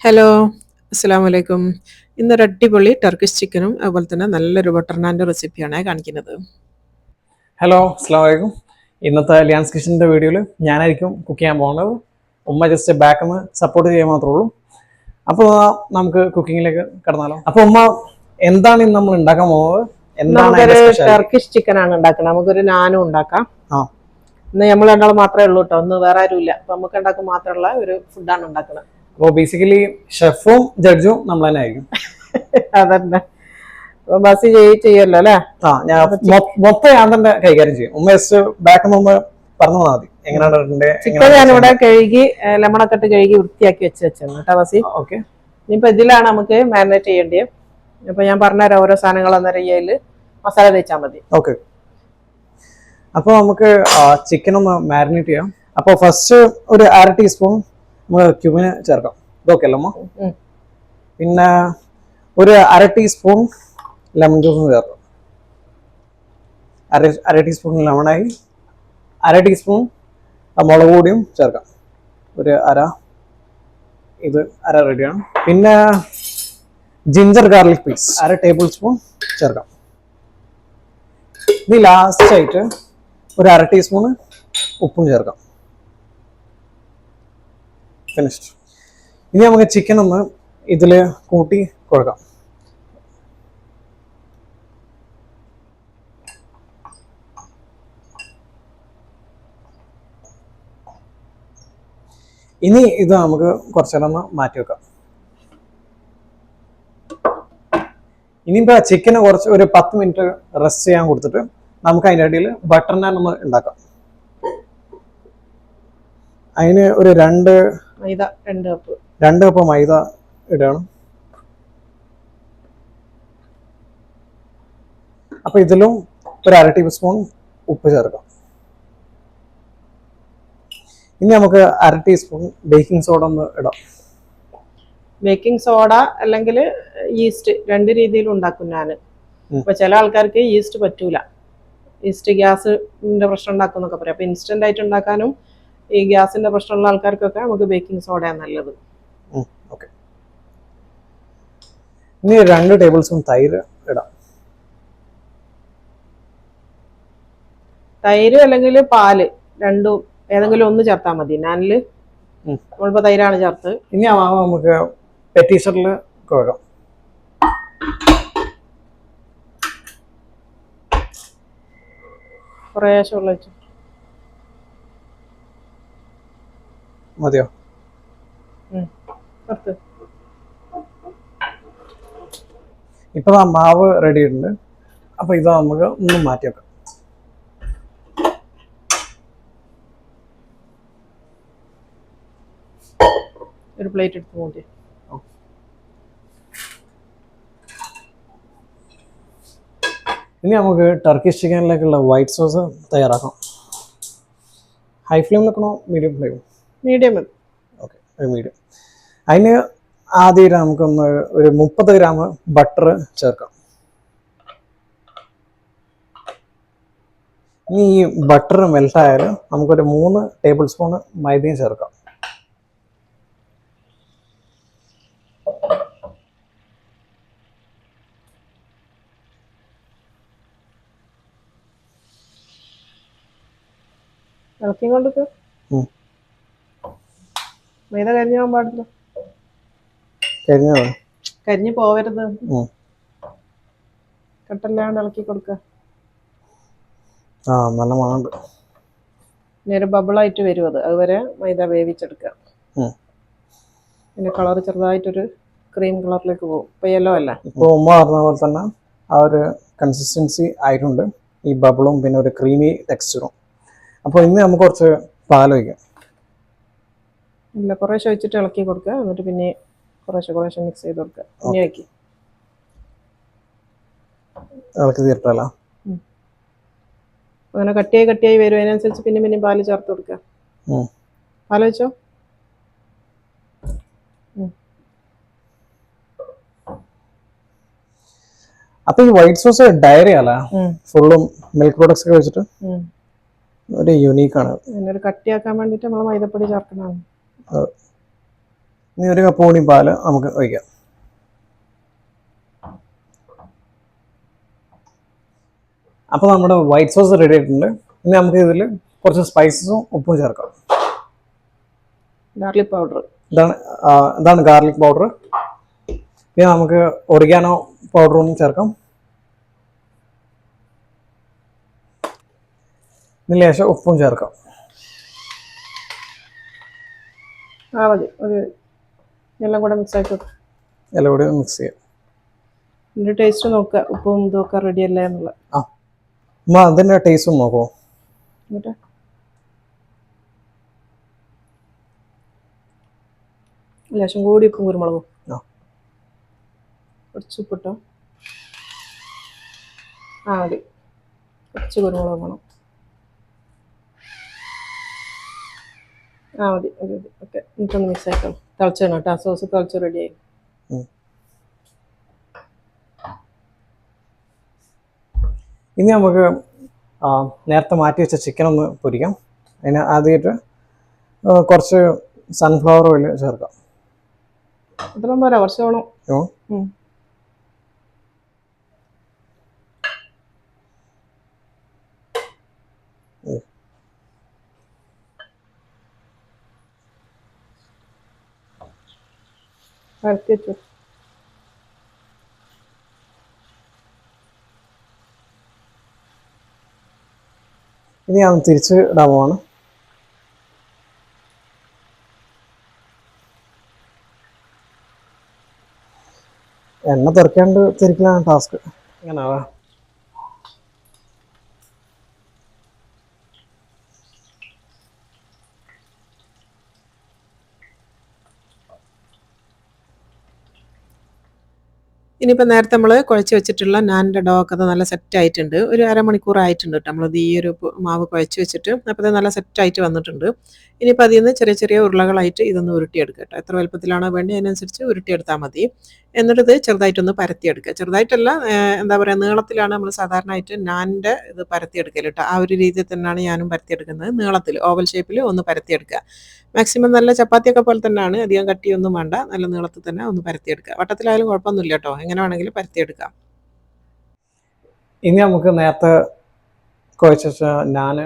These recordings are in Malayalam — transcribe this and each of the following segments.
ഹലോ, അസ്സലാമു അലൈക്കും. ഇന്നൊരു അടിപൊളി ടർക്കിഷ് ചിക്കനും അതുപോലെ തന്നെ നല്ലൊരു ബട്ടർ നാൻ്റെ റെസിപ്പിയാണ് കാണിക്കുന്നത്. ഹലോ, അസ്സാം വലൈക്കും. ഇന്നത്തെ ലിയാൻസ് കിച്ചൻ്റെ വീഡിയോയിൽ ഞാനായിരിക്കും കുക്ക് ചെയ്യാൻ പോകുന്നത്. ഉമ്മ ജസ്റ്റ് ബാക്കിൽ നിന്ന് സപ്പോർട്ട് ചെയ്യാൻ മാത്രമേ ഉള്ളൂ. അപ്പോൾ നമുക്ക് കുക്കിങ്ങിലേക്ക് കടന്നാലോ. അപ്പോൾ ഉമ്മ എന്താണ് ഇന്ന് നമ്മൾ ഉണ്ടാക്കാൻ പോകുന്നത്? എന്താണ് ടർക്കിഷ് ചിക്കൻ ആണ് ഉണ്ടാക്കുന്നത്. നമുക്കൊരു നാനും ഉണ്ടാക്കാം. ഇന്ന് നമ്മൾ രണ്ടാൾ മാത്രമേ ഉള്ളൂ കേട്ടോ, ഒന്ന് വേറെ ആരും ഇല്ല. അപ്പൊ നമുക്ക് ഉണ്ടാക്കാൻ മാത്രമുള്ള ഒരു ഫുഡാണ് ഉണ്ടാക്കുന്നത്. അപ്പോൾ ബേസിക്കലി ഷെഫും ജഡ്ജും നമ്മൾ തന്നെ ആയിരിക്കും. അതന്നെ ബസ് ചെയ്യല്ലോ അല്ലേ? ഞാൻ മൊത്തം ഞാൻ തന്നെ കൈകാര്യം ചെയ്യും. ഉമ്മ ജസ്റ്റ് ബാക്കിൽ നിന്ന് പറഞ്ഞു തന്നാൽ മതി എങ്ങനെയാണ് ചിക്കൻ. ഞാനിവിടെ കഴുകി ലെമണൊക്കെ ഇട്ട് കഴുകി വൃത്തിയാക്കി വെച്ചാണ് കേട്ടോ ബസി. ഓക്കെ, ഇനിയിപ്പോ ഇതിലാണ് നമുക്ക് മാരിനേറ്റ് ചെയ്യേണ്ടത്. അപ്പൊ ഞാൻ പറഞ്ഞുതരാം ഓരോ സാധനങ്ങൾ അന്നേരം ഇതിൽ മസാല തേച്ചാൽ മതി. ഓക്കെ, അപ്പോൾ നമുക്ക് ചിക്കൻ ഒന്ന് മാരിനേറ്റ് ചെയ്യാം. അപ്പോൾ ഫസ്റ്റ് ഒരു 1/2 ടീസ്പൂൺ നമ്മൾ ക്യൂമിന് ചേർക്കാം. ഇതൊക്കെ അല്ലമ്മ. പിന്നെ ഒരു 1/2 ടീസ്പൂൺ ലെമൺ ജ്യൂസ് ചേർക്കാം. അര ടീസ്പൂൺ ലെമണായി 1/2 ടീസ്പൂൺ മുളക് പൊടിയും ചേർക്കാം. ഒരു ഇത് അര റെഡിയാണ്. പിന്നെ ginger garlic paste 1/2 tablespoon ചേർക്കാം. ഇനി ലാസ്റ്റ് ആയിട്ട് ഒരു 1/2 ടീസ്പൂൺ ഉപ്പും ചേർക്കാം. ഫിനിഷ്ഡ്. ഇനി നമുക്ക് ചിക്കൻ ഒന്ന് ഇതിൽ കൂട്ടി കുഴക്കാം. ഇനി ഇത് നമുക്ക് കുറച്ചു നേരം ഒന്ന് മാറ്റി വെക്കാം. ഇനിയിപ്പോൾ ചിക്കന് കുറച്ച് ഒരു 10 മിനിറ്റ് റെസ്റ്റ് ചെയ്യാൻ കൊടുത്തിട്ട് നമുക്ക് അതിൻ്റെ ഇടയിൽ ബട്ടർ നാൻ ഒന്ന് ഉണ്ടാക്കാം. അതിന് ഒരു 2 കപ്പ് മൈദ ഇടണം. അപ്പൊ ഇതിലും ഒരു 1/2 ടീസ്പൂൺ ഉപ്പ് ചേർക്കാം. ഇനി നമുക്ക് 1/2 ടീസ്പൂൺ ബേക്കിംഗ് സോഡ ഒന്ന് ഇടാം. ബേക്കിംഗ് സോഡ അല്ലെങ്കിൽ ഈസ്റ്റ്, 2 രീതിയിൽ ഉണ്ടാക്കും ഞാൻ. ഇപ്പൊ ചില ആൾക്കാർക്ക് ഈസ്റ്റ് പറ്റൂല, ഈസ്റ്റ് ഗ്യാസിന്റെ പ്രശ്നം ഉണ്ടാക്കും എന്നൊക്കെ പറയാം. അപ്പൊ ഇൻസ്റ്റന്റ് ആയിട്ട് ഉണ്ടാക്കാനും ഈ ഗ്യാസിന്റെ പ്രശ്നമുള്ള ആൾക്കാർക്കൊക്കെ നമുക്ക് ബേക്കിംഗ് സോഡയാണ് നല്ലത്. ഓക്കെ, ഇനി 2 ടേബിൾ സ്പൂൺ തൈര് ഇടാം. തൈര് അല്ലെങ്കിൽ പാല്, രണ്ടും ഏതെങ്കിലും ഒന്ന് ചേർത്താൽ മതി. ഞാനില് നമ്മളിപ്പോ തൈരാണ് ചേർത്ത്. ഇനി നമുക്ക് പെറ്റീഷറിൽ കുഴക്കാം. കുറേശ്ശെ വെള്ളം വെച്ചു മതിയോ? ഇപ്പൊ മാവ് റെഡി ആയിട്ടുണ്ട്. അപ്പൊ ഇത് നമുക്ക് ഒന്ന് മാറ്റി വെക്കാം. ഒരു പ്ലേറ്റ് എടുത്ത് മൂടി. ഇനി നമുക്ക് ടർക്കിഷ് ചിക്കനിലേക്കുള്ള വൈറ്റ് സോസ് തയ്യാറാക്കാം. ഹൈ ഫ്ലെയിം വെക്കണോ മീഡിയം ഫ്ലെയിം? മീഡിയം. ഓക്കെ, ഒരു മീഡിയം. അതിന് ആദ്യം നമുക്കൊന്ന് ഒരു 30 ഗ്രാം ബട്ടർ ചേർക്കാം. ഇനി ഈ ബട്ടർ മെൽട്ടായാൽ നമുക്കൊരു 3 ടേബിൾ സ്പൂൺ മൈദയും ചേർക്കാം. ഇളക്കി കൊണ്ടിട്ട് മൈദ കരിഞ്ഞു പോകാൻ പാടില്ല. കരിഞ്ഞു പോവരുത്. കട്ടല്ലാണ്ട് ഇളക്കി കൊടുക്കുക. നല്ല മണമുണ്ട്. ഇനി ഒരു ബബിളായിട്ട് വരും അത്. അതുവരെ മൈദ വേവിച്ചെടുക്കുക. പിന്നെ കളർ ചെറുതായിട്ടൊരു ക്രീം കളറിലേക്ക് പോകും. ഇപ്പൊ യെല്ലോ അല്ല. ഇപ്പോൾ ഉമ്മ പറഞ്ഞ പോലെ തന്നെ ആ ഒരു കൺസിസ്റ്റൻസി ആയിട്ടുണ്ട്. ഈ ബബിളും പിന്നെ ഒരു ക്രീമി ടെക്സ്ചറും. അപ്പോൾ ഇന്ന് നമുക്ക് കുറച്ച് പാൽ ഒഴിക്കാം. ഇല്ല, കുറേശ്ശെ ഒഴിച്ചിട്ട് ഇളക്കി കൊടുക്കുക. എന്നിട്ട് പിന്നെ കുറേശ്ശെ മിക്സ് ചെയ്ത് കൊടുക്കുക. ഇനി ഇളക്കി തീർട്ടല്ല. അങ്ങനെ കട്ടിയായി വരും. അതിനനുസരിച്ച് പിന്നെ പാല് ചേർത്ത് കൊടുക്കുക. പാൽ വെച്ചോ. അപ്പൊ ഈ വൈറ്റ് സോസ് ഡയറി അല്ല, ഫുള്ളും മിൽക്ക് പ്രോഡക്ട്സ് ഒക്കെ വെച്ചിട്ട് ഒരു യൂണീക്ക് ആണ്. കട്ടിയാക്കാൻ വേണ്ടിട്ട് നമ്മൾ മൈദപ്പൊടി ചേർക്കണതാണ്. ഇനി 1 കപ്പ് കൂടി പാല് നമുക്ക് ഒഴിക്കാം. അപ്പോൾ നമ്മുടെ വൈറ്റ് സോസ് റെഡി ആയിട്ടുണ്ട്. ഇനി നമുക്ക് ഇതിൽ കുറച്ച് സ്പൈസസും ഉപ്പും ചേർക്കാം. ഗാർലിക് പൗഡർ, ഇതാണ് ഗാർലിക് പൗഡർ. പിന്നെ നമുക്ക് ഒറിഗാനോ പൗഡറും ചേർക്കാം. ഇതിന് ശേഷം ഉപ്പും ചേർക്കാം. മതി. എല്ലാം കൂടെ മിക്സ് ആക്കി വെക്കാം. എല്ലാം കൂടി മിക്സ് ചെയ്യാം. ഇതിൻ്റെ ടേസ്റ്റ് നോക്കുക, ഉപ്പും ഇതൊക്കെ റെഡി അല്ലേ എന്നുള്ളത്. അതിൻ്റെ ടേസ്റ്റും നോക്കുമോ? എന്നിട്ട് ലേശം കൂടി ഉപ്പും കുരുമുളകും, കുറച്ച് ഉപ്പിട്ടോ. മതി. കുറച്ച് കുരുമുളക് വേണം. മതി. ഓക്കെ, എന്നിട്ടൊന്ന് മിക്സ് ആക്കണം. തിളച്ചാണ് കേട്ടോ, സോസ് തിളച്ച് റെഡിയായി. ഇനി നമുക്ക് നേരത്തെ മാറ്റി വെച്ച ചിക്കൻ ഒന്ന് പൊരിക്കാം. അതിന് ആദ്യമായിട്ട് കുറച്ച് സൺഫ്ലവർ ഓയിൽ ചേർക്കാം. അത്ര പോരാ, കുറച്ച് വേണം. പരത്തി വെച്ചു. ഇനി ഞാൻ തിരിച്ച് ഇടാൻ പോവാണ്. എണ്ണ തെറിക്കാണ്ട് തിരിക്കലാണ് ടാസ്ക്. ഇങ്ങനെയാവാ. ഇനിയിപ്പോൾ നേരത്തെ നമ്മൾ കുഴച്ച് വെച്ചിട്ടുള്ള നാനിൻ്റെ ഡോ ഒക്കെ അത് നല്ല സെറ്റായിട്ടുണ്ട്. ഒരു അരമണിക്കൂർ ആയിട്ടുണ്ട് കേട്ടോ നമ്മളിത് ഈ ഒരു മാവ് കുഴച്ച് വെച്ചിട്ട്. അപ്പോൾ ഇത് നല്ല സെറ്റായിട്ട് വന്നിട്ടുണ്ട്. ഇനിയിപ്പോൾ അതിൽ നിന്ന് ചെറിയ ചെറിയ ഉരുളകളായിട്ട് ഇതൊന്ന് ഉരുട്ടിയെടുക്കുക കേട്ടോ. എത്ര വലുപ്പത്തിലാണോ വേണ്ടി അതിനനുസരിച്ച് ഉരുട്ടിയെടുത്താൽ മതി. എന്നിട്ട് ഇത് ചെറുതായിട്ടൊന്ന് പരത്തിയെടുക്കുക. ചെറുതായിട്ടല്ല, എന്താ പറയുക, നീളത്തിലാണ് നമ്മൾ സാധാരണയായിട്ട് നാനിൻ്റെ ഇത് പരത്തിയെടുക്കൽ കേട്ടോ. ആ ഒരു രീതിയിൽ തന്നെയാണ് ഞാനും പരത്തിയെടുക്കുന്നത്. നീളത്തിൽ ഓവൽ ഷേപ്പിൽ ഒന്ന് പരത്തിയെടുക്കുക. മാക്സിമം നല്ല ചപ്പാത്തിയൊക്കെ പോലെ തന്നെയാണ്, അധികം കട്ടിയൊന്നും വേണ്ട. നല്ല നീളത്തിൽ തന്നെ ഒന്ന് പരത്തിയെടുക്കുക. വട്ടത്തിലായാലും കുഴപ്പമൊന്നുമില്ല കേട്ടോ, എങ്ങനെ വേണമെങ്കിലും പരത്തിയെടുക്കാം. ഇനി നമുക്ക് നേരത്തെ കുഴച്ച് വെച്ച നാൻ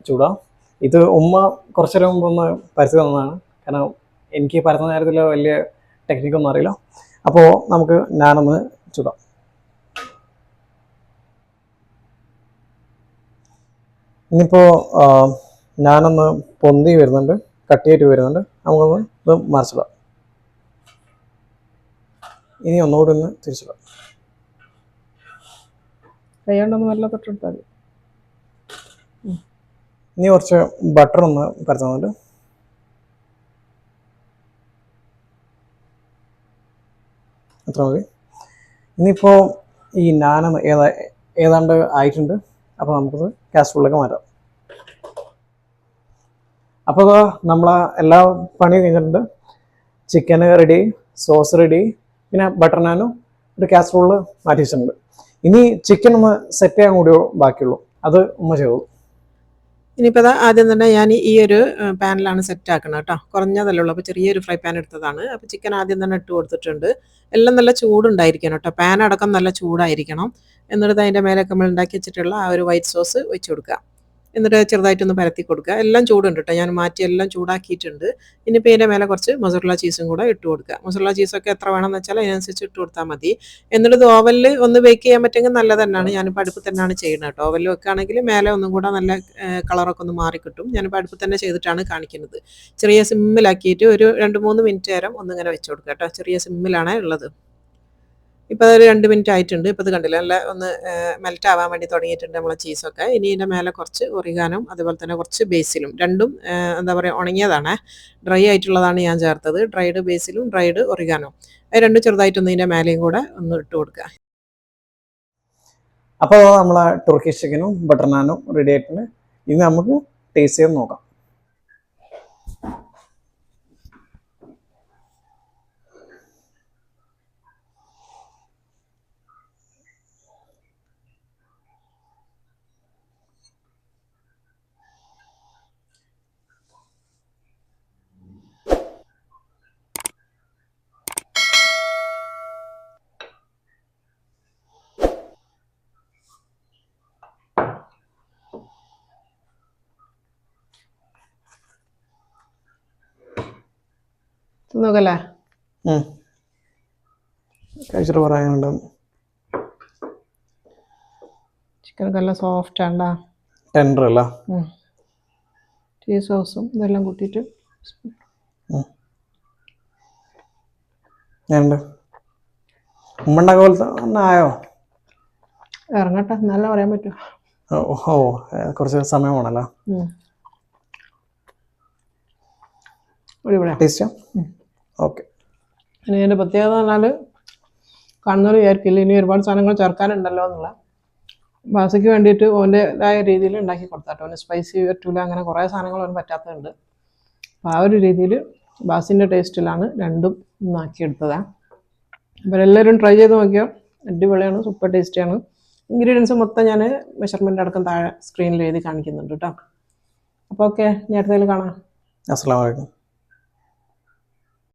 ചൂടാം. ഇത് ഉമ്മ കുറച്ചേരം മുമ്പ് ഒന്ന് പരത്തി തന്നതാണ്. കാരണം എനിക്ക് പരത്തുന്ന നേരത്തിൽ വലിയ ടെക്നിക്കൊന്നും അറിയില്ല. അപ്പോൾ നമുക്ക് നാനൊന്ന് ചൂടാം. ഇനിയിപ്പോൾ നാനൊന്ന് പൊന്തി വരുന്നുണ്ട്, കട്ടിയായിട്ട് വരുന്നുണ്ട്. നമുക്കൊന്ന് ഇത് മറിച്ചിടാം. ഇനി ഒന്നുകൂടി ഒന്ന് തിരിച്ചിടാം. കൈകൊണ്ടൊന്ന് നല്ല തൊട്ടെടുത്താൽ മതി. ഇനി കുറച്ച് ബട്ടർ ഒന്ന് പരത്തുന്നുണ്ട്. അത്ര മതി. ഇനിയിപ്പോൾ ഈ നാൻ ഏതാണ്ട് ആയിട്ടുണ്ട്. അപ്പോൾ നമുക്കത് കാസറോളിലേക്ക് മാറ്റാം. അപ്പോൾ നമ്മൾ എല്ലാ പണിയും കഴിഞ്ഞിട്ടുണ്ട്. ചിക്കൻ റെഡി, സോസ് റെഡി, പിന്നെ ബട്ടർ നാനും ഒരു കാസറോളിൽ മാറ്റി വെച്ചിട്ടുണ്ട്. ഇനി ചിക്കൻ ഒന്ന് സെറ്റ് ചെയ്യാൻ കൂടി ബാക്കിയുള്ളൂ, അത് ഉമ്മ ചെയ്തു. ഇനിയിപ്പോൾ അത് ആദ്യം തന്നെ ഞാൻ ഈ ഒരു പാനിലാണ് സെറ്റ് ആക്കുന്നത് കേട്ടോ. കുറഞ്ഞതല്ലേ ഉള്ളൂ, അപ്പോൾ ചെറിയൊരു ഫ്രൈ പാൻ എടുത്തതാണ്. അപ്പോൾ ചിക്കൻ ആദ്യം തന്നെ ഇട്ട് കൊടുത്തിട്ടുണ്ട്. എല്ലാം നല്ല ചൂടുണ്ടായിരിക്കണം കേട്ടോ, പാൻ അടക്കം നല്ല ചൂടായിരിക്കണം. എന്നിട്ട് അതിൻ്റെ മേലേക്ക് നമ്മൾ ഉണ്ടാക്കി വെച്ചിട്ടുള്ള ആ ഒരു വൈറ്റ് സോസ് ഒഴിച്ച് കൊടുക്കുക. എന്നിട്ട് ചെറുതായിട്ടൊന്ന് പരത്തി കൊടുക്കുക. എല്ലാം ചൂടുണ്ട് കേട്ടോ, ഞാൻ മാറ്റി എല്ലാം ചൂടാക്കിയിട്ടുണ്ട്. ഇനിയിപ്പോൾ ഇതിൻ്റെ മേലെ കുറച്ച് മൊസറല്ല ചീസും കൂടെ ഇട്ട് കൊടുക്കുക. മൊസറല്ല ചീസൊക്കെ എത്ര വേണമെന്ന് വെച്ചാൽ അതിനനുസരിച്ച് ഇട്ട് കൊടുത്താൽ മതി. എന്നിട്ട് ഇത് ഓവനിൽ ഒന്ന് ബേക്ക് ചെയ്യാൻ പറ്റുമെങ്കിൽ നല്ലത് തന്നെയാണ്. ഞാനിപ്പോൾ അടുപ്പ് തന്നെയാണ് ചെയ്യുന്നത് കേട്ടോ. ഓവനിൽ വെക്കുകയാണെങ്കിൽ മേലെ ഒന്നും കൂടെ നല്ല കളറൊക്കെ ഒന്ന് മാറിക്കിട്ടും. ഞാനിപ്പോൾ അടുപ്പ് തന്നെ ചെയ്തിട്ടാണ് കാണിക്കുന്നത്. ചെറിയ സിമ്മിലാക്കിയിട്ട് ഒരു 2-3 മിനിറ്റ് നേരം ഒന്നിങ്ങനെ വെച്ച് കൊടുക്കുക കേട്ടോ. ചെറിയ സിമ്മിലാണ് ഉള്ളത്. ഇപ്പോൾ അതൊരു 2 മിനിറ്റ് ആയിട്ടുണ്ട്. ഇപ്പോൾ ഇത് കണ്ടില്ല, നല്ല ഒന്ന് മെൽറ്റ് ആവാൻ വേണ്ടി തുടങ്ങിയിട്ടുണ്ട് നമ്മളെ ചീസൊക്കെ. ഇനി ഇതിൻ്റെ മേലെ കുറച്ച് ഒറിഗാനും അതുപോലെ തന്നെ കുറച്ച് ബേസിലും, രണ്ടും എന്താ പറയുക, ഉണങ്ങിയതാണ്, ഡ്രൈ ആയിട്ടുള്ളതാണ് ഞാൻ ചേർത്തത്. ഡ്രൈഡ് ബേസിലും ഡ്രൈഡ് ഒറിഗാനും, അത് രണ്ടും ചെറുതായിട്ടൊന്ന് ഇതിൻ്റെ മേലെയും കൂടെ ഒന്ന് ഇട്ട് കൊടുക്കുക. അപ്പോൾ നമ്മളെ ടർക്കിഷ് ചിക്കനും ബട്ടർ നാനും റെഡി ആയിട്ടുണ്ട്. ഇനി നമുക്ക് ടേസ്റ്റ് ചെയ്ത് നോക്കാം. തിന്നോക്കല്ലേ? കഴിച്ചിട്ട് പറയാനുണ്ട്. ചിക്കനൊക്കെ നല്ല സോഫ്റ്റ് ആണ്ടാ, ടെൻഡർ അല്ല? ചീസ് സോസും ഇതെല്ലാം കൂട്ടിയിട്ട് ഞാനുണ്ട്. ഉമ്മണ്ടാക്ക പോലത്തെ തന്നെ ആയോ? ഇറങ്ങട്ടെ, നല്ല പറയാൻ പറ്റും. ഓ കുറച്ച് സമയം വേണമല്ലോ. ടേസ്റ്റാ? ഓക്കെ. ഇനി ഇതിൻ്റെ പ്രത്യേകത എന്ന് പറഞ്ഞാൽ കാണുന്നവർ വിചാരിക്കില്ല ഇനി ഒരുപാട് സാധനങ്ങൾ ചേർക്കാനുണ്ടല്ലോ എന്നുള്ള. ബാസിക്ക് വേണ്ടിയിട്ട് ഓൻ്റെതായ രീതിയിൽ ഉണ്ടാക്കി കൊടുത്താട്ടോ. ഓന് സ്പൈസി പറ്റൂല, അങ്ങനെ കുറേ സാധനങ്ങൾ അവന് പറ്റാത്തതുണ്ട്. അപ്പോൾ ആ ഒരു രീതിയിൽ ബാസിൻ്റെ ടേസ്റ്റിലാണ് രണ്ടും ഒന്നാക്കിയെടുത്തതാണ്. അപ്പോൾ എല്ലാവരും ട്രൈ ചെയ്ത് നോക്കിയോ, അടിപൊളിയാണ്, സൂപ്പർ ടേസ്റ്റിയാണ്. ഇൻഗ്രീഡിയൻസ് മൊത്തം ഞാൻ മെഷർമെൻ്റ് അടക്കം താഴെ സ്ക്രീനിൽ എഴുതി കാണിക്കുന്നുണ്ട് കേട്ടോ. അപ്പോൾ ഓക്കെ, ഞാൻ അടുത്തതിൽ കാണാം. അസ്സലാമു അലൈക്കും.